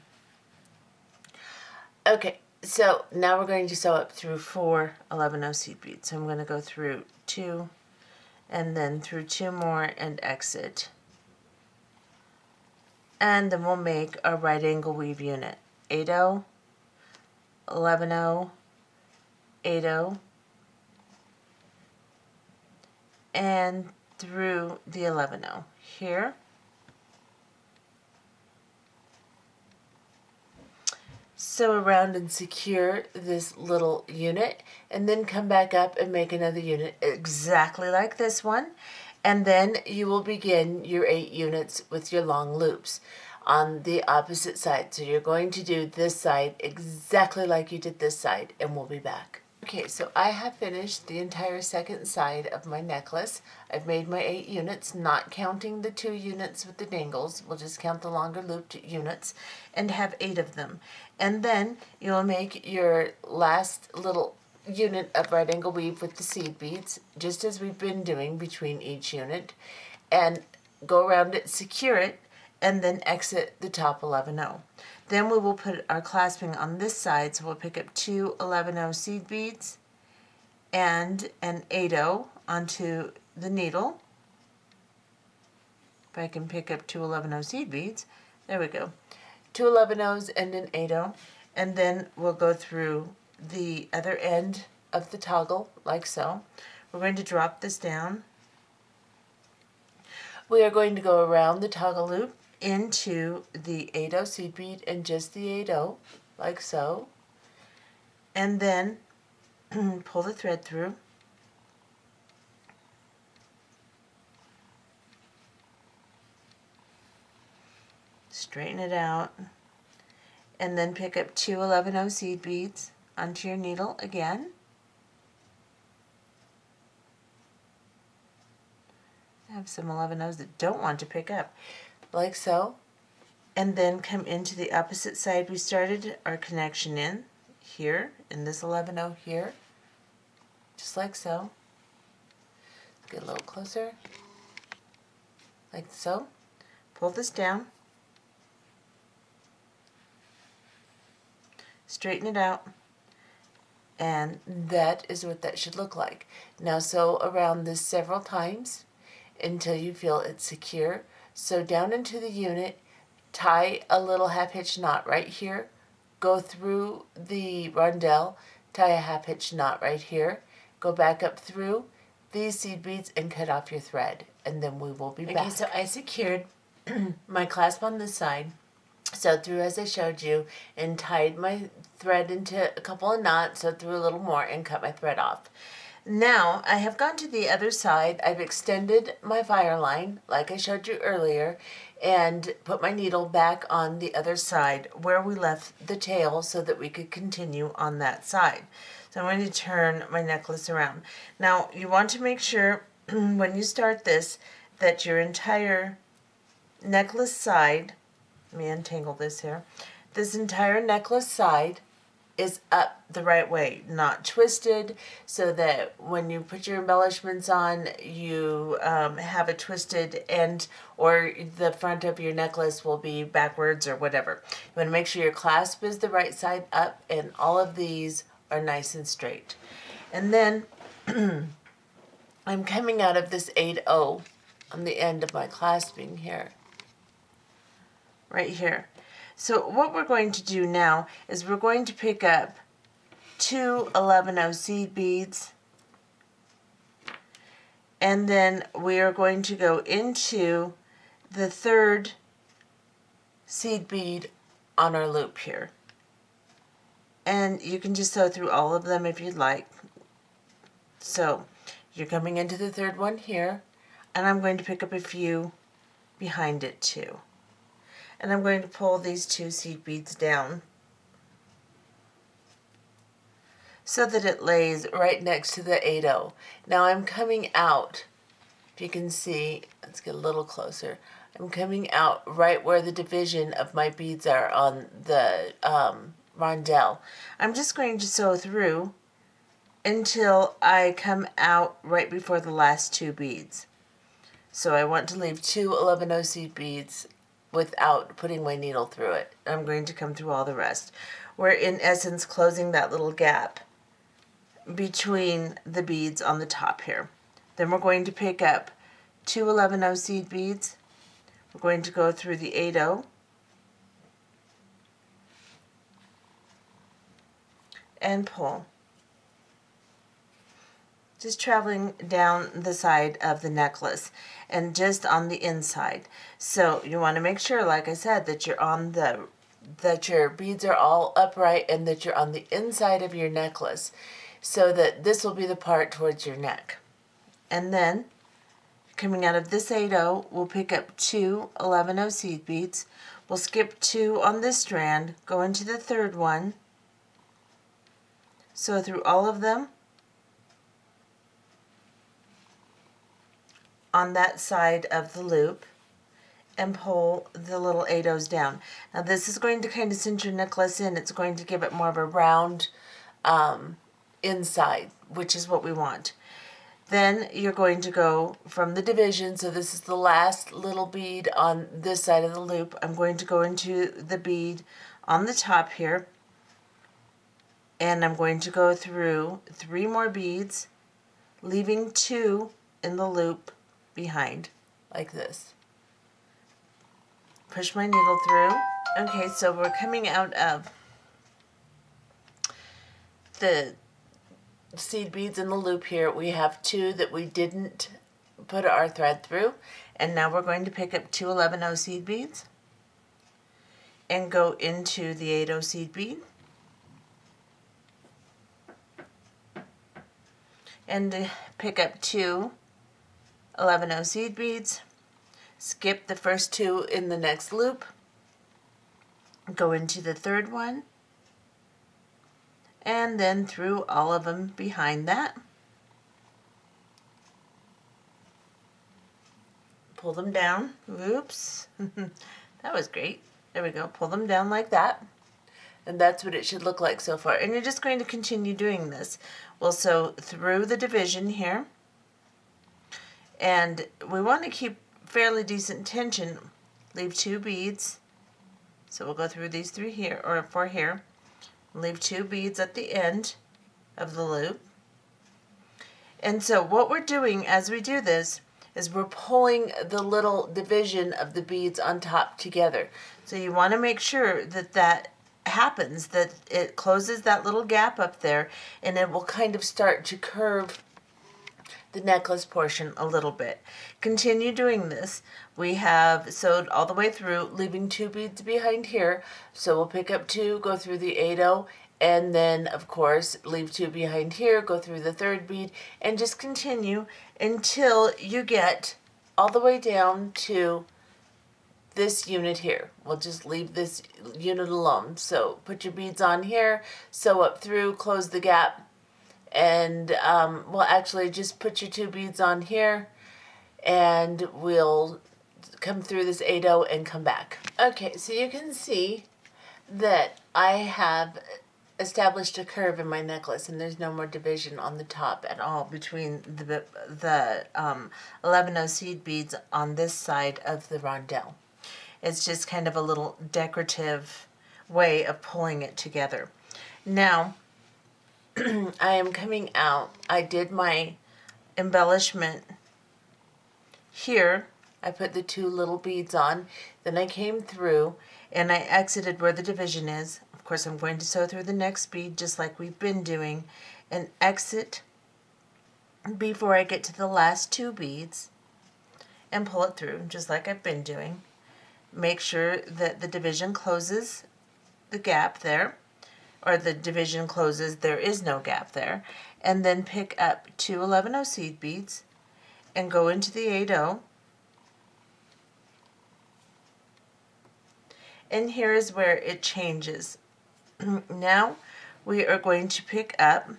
Okay, so now we're going to sew up through 4 11-0 seed beads. So I'm going to go through 2 and then through 2 more and exit. And then we'll make a right angle weave unit. 8-0, 11-0, 8-0, and through the 11-0 here. Sew around and secure this little unit, and then come back up and make another unit exactly like this one. And then you will begin your 8 units with your long loops on the opposite side. So you're going to do this side exactly like you did this side, and we'll be back. Okay, so I have finished the entire second side of my necklace. I've made my 8 units, not counting the 2 units with the dangles. We'll just count the longer looped units and have 8 of them. And then you'll make your last little unit of right angle weave with the seed beads, just as we've been doing between each unit, and go around it, secure it, and then exit the top 11-0. Then we will put our clasping on this side, so we'll pick up 2 11-0 seed beads and an 8-0 onto the needle. If I can pick up 2 11-0 seed beads, there we go. 2 11-0s and an 8-0, and then we'll go through the other end of the toggle like so. We're going to drop this down. We are going to go around the toggle loop into the 8-0 seed bead and just the 8-0 like so, and then pull the thread through. Straighten it out, and then pick up 2 11-0 seed beads onto your needle again. I have some 11-0s that don't want to pick up, like so, and then come into the opposite side we started our connection in, here, in this 11-0 here, just like so. Let's get a little closer, like so. Pull this down. Straighten it out, and that is what that should look like. Now sew around this several times until you feel it's secure. Sew down into the unit, tie a little half-hitch knot right here, go through the rondelle, tie a half-hitch knot right here, go back up through these seed beads and cut off your thread, and then we will be back. Okay, so I secured my clasp on this side, sewed through as I showed you, and tied my thread into a couple of knots, sewed through a little more, and cut my thread off. Now I have gone to the other side. I've extended my Fireline like I showed you earlier, and put my needle back on the other side where we left the tail so that we could continue on that side. So I'm going to turn my necklace around. Now you want to make sure when you start this that your entire necklace side, let me untangle this here, this entire necklace side is up the right way, not twisted, so that when you put your embellishments on, you have a twisted end, or the front of your necklace will be backwards or whatever. You want to make sure your clasp is the right side up, and all of these are nice and straight. And then I'm coming out of this 8-0 on the end of my clasping here, right here. So what we're going to do now is we're going to pick up 2 11-0 seed beads, and then we are going to go into the third seed bead on our loop here. And you can just sew through all of them if you'd like. So you're coming into the third one here, and I'm going to pick up a few behind it too. And I'm going to pull these 2 seed beads down so that it lays right next to the 8-0. Now I'm coming out, if you can see, let's get a little closer. I'm coming out right where the division of my beads are on the rondelle. I'm just going to sew through until I come out right before the last 2 beads. So I want to leave 2 11-0 seed beads without putting my needle through it. I'm going to come through all the rest. We're in essence closing that little gap between the beads on the top here. Then we're going to pick up 2 11-0 seed beads. We're going to go through the 8-0 and pull. Just traveling down the side of the necklace and just on the inside. So you want to make sure, like I said, that you're on that your beads are all upright and that you're on the inside of your necklace, so that this will be the part towards your neck. And then coming out of this 8-0, we'll pick up 2 11-0 seed beads. We'll skip 2 on this strand, go into the third one, sew through all of them on that side of the loop, and pull the little 8-0s down. Now this is going to kind of cinch your necklace in. It's going to give it more of a round inside, which is what we want. Then you're going to go from the division, so this is the last little bead on this side of the loop. I'm going to go into the bead on the top here, and I'm going to go through 3 more beads, leaving 2 in the loop behind, like this. Push my needle through. Okay, so we're coming out of the seed beads in the loop here. We have 2 that we didn't put our thread through, and now we're going to pick up 2 11-0 seed beads and go into the 8-0 seed bead and pick up 2 11-0 seed beads, skip the first 2 in the next loop, go into the third one, and then through all of them behind that. Pull them down. Oops. That was great. There we go. Pull them down like that. And that's what it should look like so far. And you're just going to continue doing this. We'll sew through the division here. And we want to keep fairly decent tension. Leave 2 beads. So we'll go through these 3 here, or 4 here. Leave 2 beads at the end of the loop. And so what we're doing as we do this is we're pulling the little division of the beads on top together. So you want to make sure that that happens, that it closes that little gap up there, and it will kind of start to curve the necklace portion a little bit. Continue doing this. We have sewed all the way through, leaving 2 beads behind here. So we'll pick up 2, go through the 8-0, and then of course leave 2 behind here, go through the 3rd bead, and just continue until you get all the way down to this unit here. We'll just leave this unit alone. So put your beads on here, sew up through, close the gap, and well, actually just put your 2 beads on here, and we'll come through this 8-0 and come back. Okay, so you can see that I have established a curve in my necklace, and there's no more division on the top at all between the 11-0 seed beads on this side of the rondelle. It's just kind of a little decorative way of pulling it together. Now, I am coming out. I did my embellishment here. I put the 2 little beads on. Then I came through and I exited where the division is. Of course, I'm going to sew through the next bead just like we've been doing and exit before I get to the last 2 beads and pull it through just like I've been doing. Make sure that the division closes the gap there, or the division closes, there is no gap there, and then pick up 2 11-0 seed beads and go into the 8-0. And here is where it changes. Now we are going to pick up,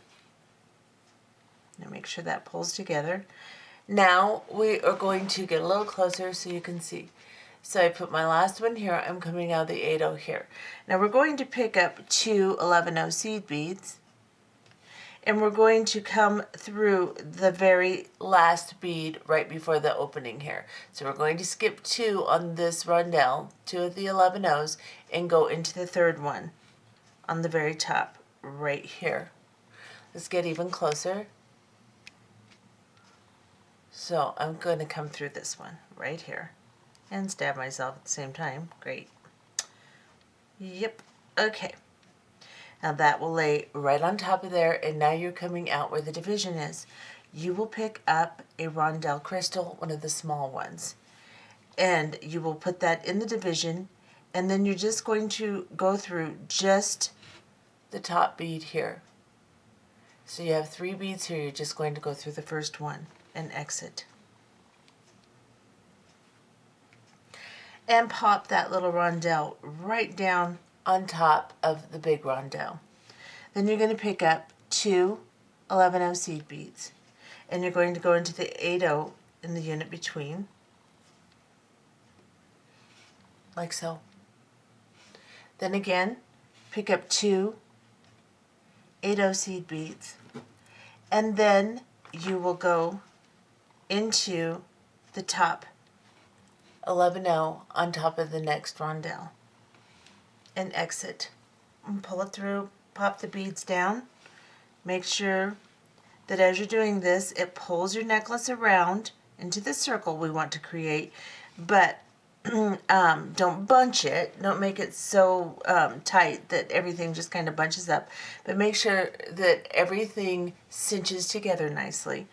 now make sure that pulls together. Now we are going to get a little closer so you can see. So I put my last one here, I'm coming out of the 8-0 here. Now we're going to pick up 2 11-0 seed beads, and we're going to come through the very last bead right before the opening here. So we're going to skip 2 on this rondelle, 2 of the 11-0s, and go into the 3rd one on the very top right here. Let's get even closer. So I'm going to come through this one right here and stab myself at the same time. Great. Yep. Okay. Now that will lay right on top of there, and now you're coming out where the division is. You will pick up a rondelle crystal, one of the small ones, and you will put that in the division, and then you're just going to go through just the top bead here. So you have 3 beads here, you're just going to go through the first one and exit. And pop that little rondelle right down on top of the big rondelle. Then you're going to pick up 2 11-0 seed beads, and you're going to go into the 8-0 in the unit between, like so. Then again, pick up 2 8-0 seed beads, And then you will go into the top 11-0 on top of the next rondelle and exit. And pull it through, pop the beads down. Make sure that as you're doing this, it pulls your necklace around into the circle we want to create, but don't bunch it. Don't make it so tight that everything just kind of bunches up, but make sure that everything cinches together nicely.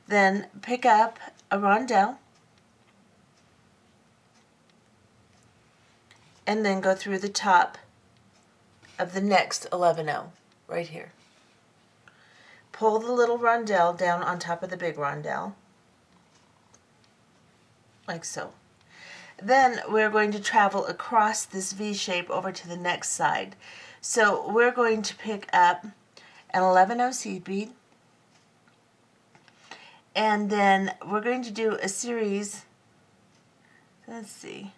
Then pick up a rondelle and then go through the top of the next 11-0 right here. Pull the little rondelle down on top of the big rondelle, like so. Then we're going to travel across this V shape over to the next side. So we're going to pick up an 11-0 seed bead, and then we're going to do a series, let's see,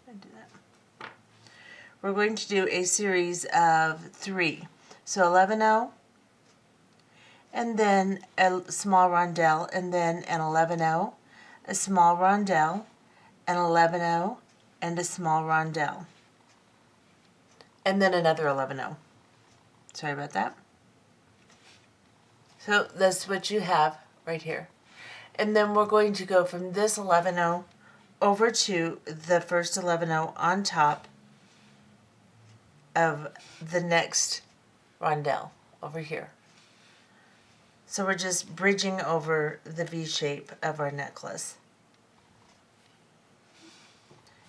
I do that. We're going to do a series of 3. So 11-0, and then a small rondelle, and then an 11-0, a small rondelle, an 11-0, and a small rondelle. And then another 11-0. Sorry about that. So that's what you have right here. And then we're going to go from this 11-0 over to the first 11-0 on top of the next rondelle over here. So we're just bridging over the V shape of our necklace.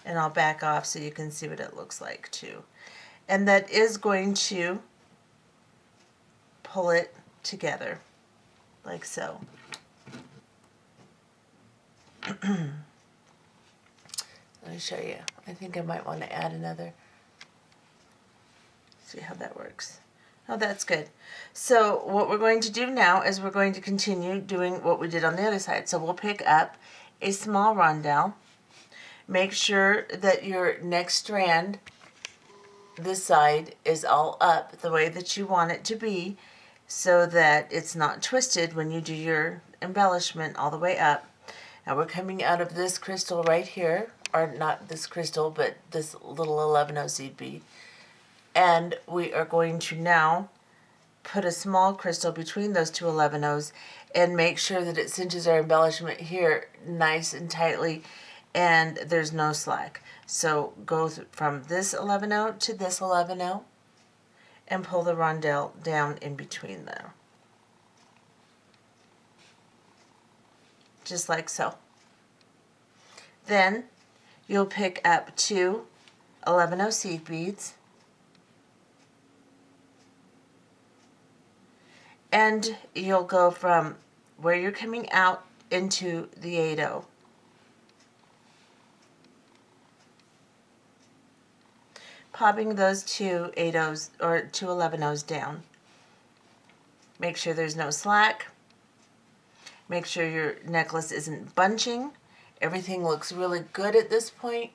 And I'll back off so you can see what it looks like too. And that is going to pull it together like so. Let me show you. I think I might want to add another. See how that works. Oh, that's good. So what we're going to do now is we're going to continue doing what we did on the other side. So we'll pick up a small rondelle. Make sure that your next strand, this side, is all up the way that you want it to be so that it's not twisted when you do your embellishment all the way up. Now we're coming out of this crystal right here, or not this crystal, but this little 11-0 seed bead. And we are going to now put a small crystal between those two 11-0s and make sure that it cinches our embellishment here nice and tightly and there's no slack. So go from this 11-0 to this 11-0 and pull the rondelle down in between there. Just like so. Then you'll pick up 2 11-0 seed beads and you'll go from where you're coming out into the 8-0. Popping those 2 8-0s or 2 11-0s down. Make sure there's no slack. Make sure your necklace isn't bunching. Everything looks really good at this point.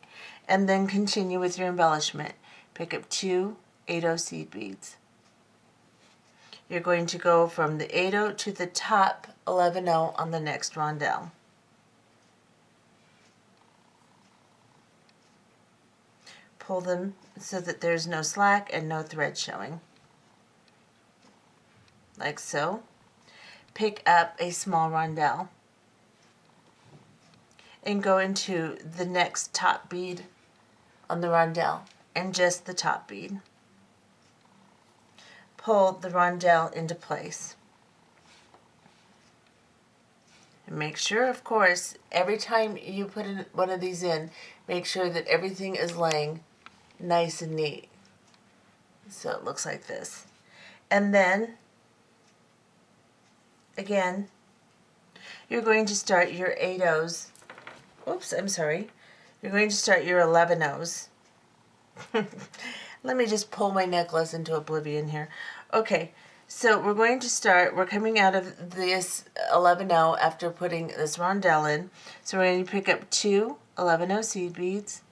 And then continue with your embellishment. Pick up 2 8-0 seed beads. You're going to go from the 8-0 to the top 11-0 on the next rondelle. Pull them so that there's no slack and no thread showing. Like so. Pick up a small rondelle and go into the next top bead on the rondelle and just the top bead. Pull the rondelle into place. And make sure, of course, every time you put one of these in, make sure that everything is laying nice and neat. So it looks like this. And then, again, you're going to start your 8-0s. Oops, I'm sorry. You're going to start your 11-0s. Let me just pull my necklace into oblivion here. Okay, so we're coming out of this 11-0 after putting this rondelle in. So we're going to pick up 2 11-0 seed beads.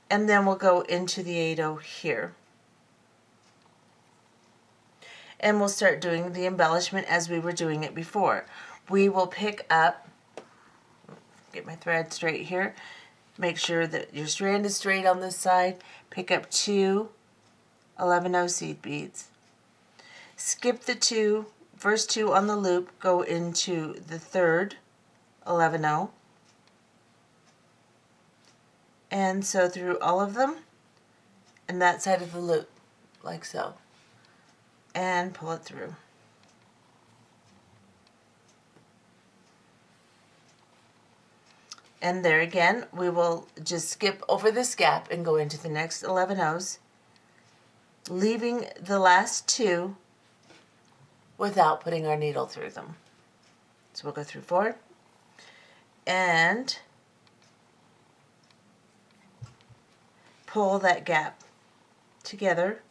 And then we'll go into the 8-0 here. and we'll start doing the embellishment as we were doing it before. We will pick up, get my thread straight here, make sure that your strand is straight on this side, pick up 2 11-0 seed beads, skip the first two on the loop, go into the third 11-0, and sew through all of them and that side of the loop, like so, and pull it through. And there again, we will just skip over this gap and go into the next 11-0s, leaving the last 2 without putting our needle through them. So we'll go through 4 and pull that gap together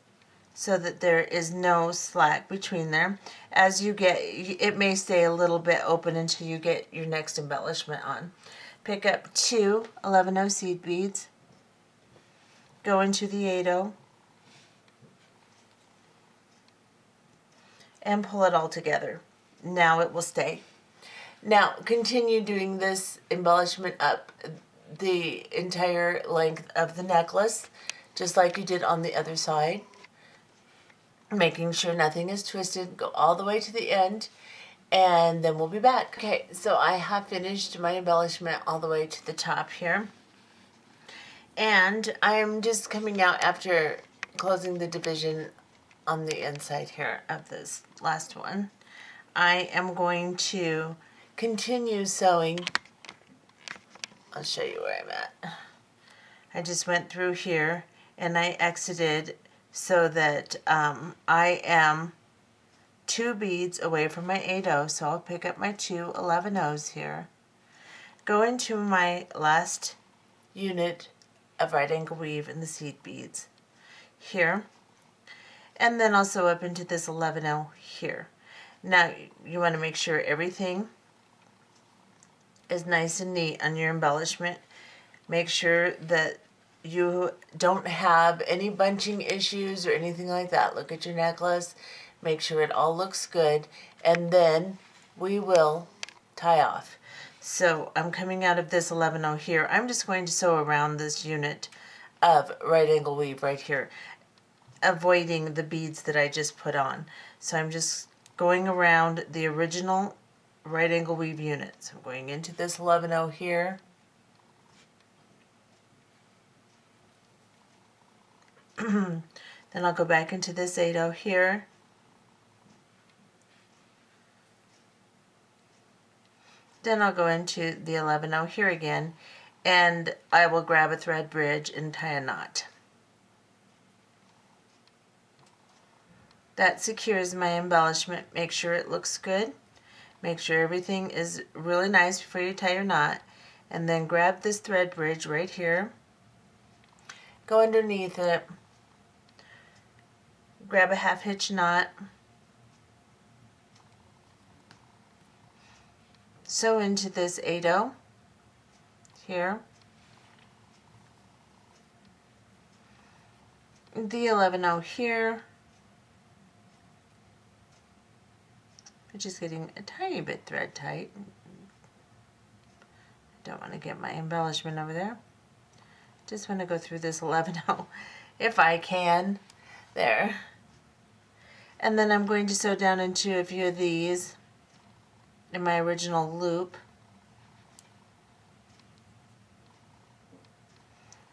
so that there is no slack between there. As you get, it may stay a little bit open until you get your next embellishment on. Pick up 2 11-0 seed beads, go into the 8-0, and pull it all together. Now it will stay. Now continue doing this embellishment up the entire length of the necklace, just like you did on the other side, making sure nothing is twisted. Go all the way to the end, and then we'll be back. Okay, so I have finished my embellishment all the way to the top here, and I'm just coming out after closing the division on the inside here of this last one. I am going to continue sewing. I'll show you where I'm at. I just went through here and I exited so that I am 2 beads away from my 8-0, so I'll pick up my 2 11-0s here, go into my last unit of right angle weave in the seed beads here, and then I'll sew up into this 11-0 here. Now you want to make sure everything is nice and neat on your embellishment. Make sure that you don't have any bunching issues or anything like that. Look at your necklace, make sure it all looks good, and then we will tie off. So I'm coming out of this 11-0 here. I'm just going to sew around this unit of right angle weave right here, avoiding the beads that I just put on. So I'm just going around the original right angle weave unit. So I'm going into this 11-0 here, then I'll go back into this 8-0 here, then I'll go into the 11-0 here again, and I will grab a thread bridge and tie a knot. That secures my embellishment. Make sure it looks good. Make sure everything is really nice before you tie your knot, and then grab this thread bridge right here, go underneath it, grab a half hitch knot, sew into this 8-0 here, the 11-0 here, which is getting a tiny bit thread tight. Don't want to get my embellishment over there. Just want to go through this 11-0 if I can. There. And then I'm going to sew down into a few of these in my original loop.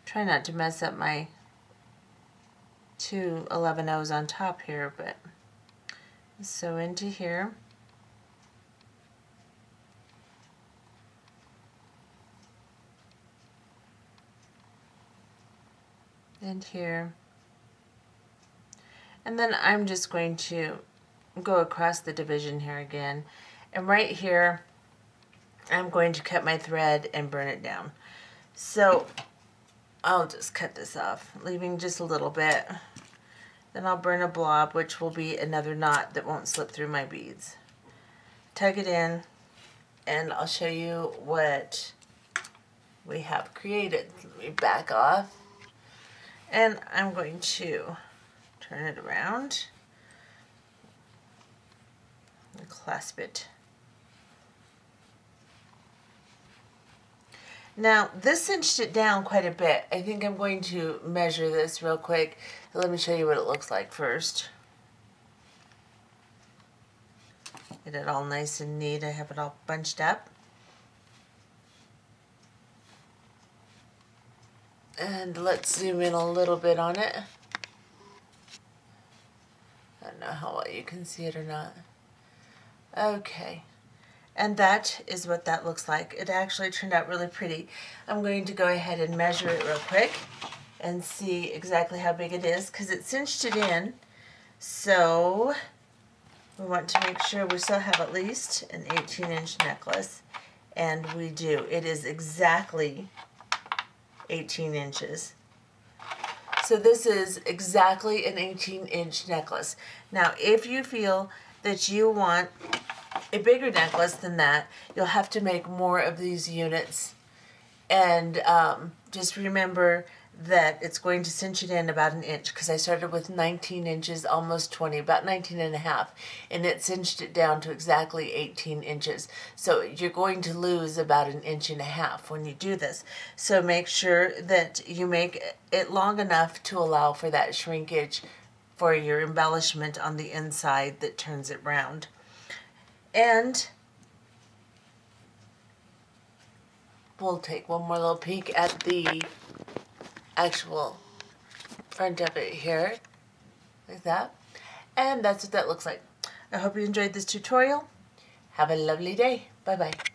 Try not to mess up my 2 11-0s on top here, but sew into here. And here, and then I'm just going to go across the division here again, and right here I'm going to cut my thread and burn it down. So I'll just cut this off, leaving just a little bit. Then I'll burn a blob, which will be another knot that won't slip through my beads. Tug it in, and I'll show you what we have created. Let me back off. And I'm going to turn it around. and clasp it. Now, this cinched it down quite a bit. I think I'm going to measure this real quick. Let me show you what it looks like first. Get it all nice and neat. I have it all bunched up. And let's zoom in a little bit on it. I don't know how well you can see it or not. Okay. And that is what that looks like. It actually turned out really pretty. I'm going to go ahead and measure it real quick and see exactly how big it is because it cinched it in. So we want to make sure we still have at least an 18-inch necklace. And we do. It is exactly 18 inches. So this is exactly an 18-inch necklace. Now, if you feel that you want a bigger necklace than that, you'll have to make more of these units. And just remember that it's going to cinch it in about an inch because I started with 19 inches, almost 20, about 19 and a half, and it cinched it down to exactly 18 inches. So you're going to lose about an inch and a half when you do this. So make sure that you make it long enough to allow for that shrinkage for your embellishment on the inside that turns it round. And we'll take one more little peek at the actual front of it here, like that. And that's what that looks like. I hope you enjoyed this tutorial. Have a lovely day. Bye-bye.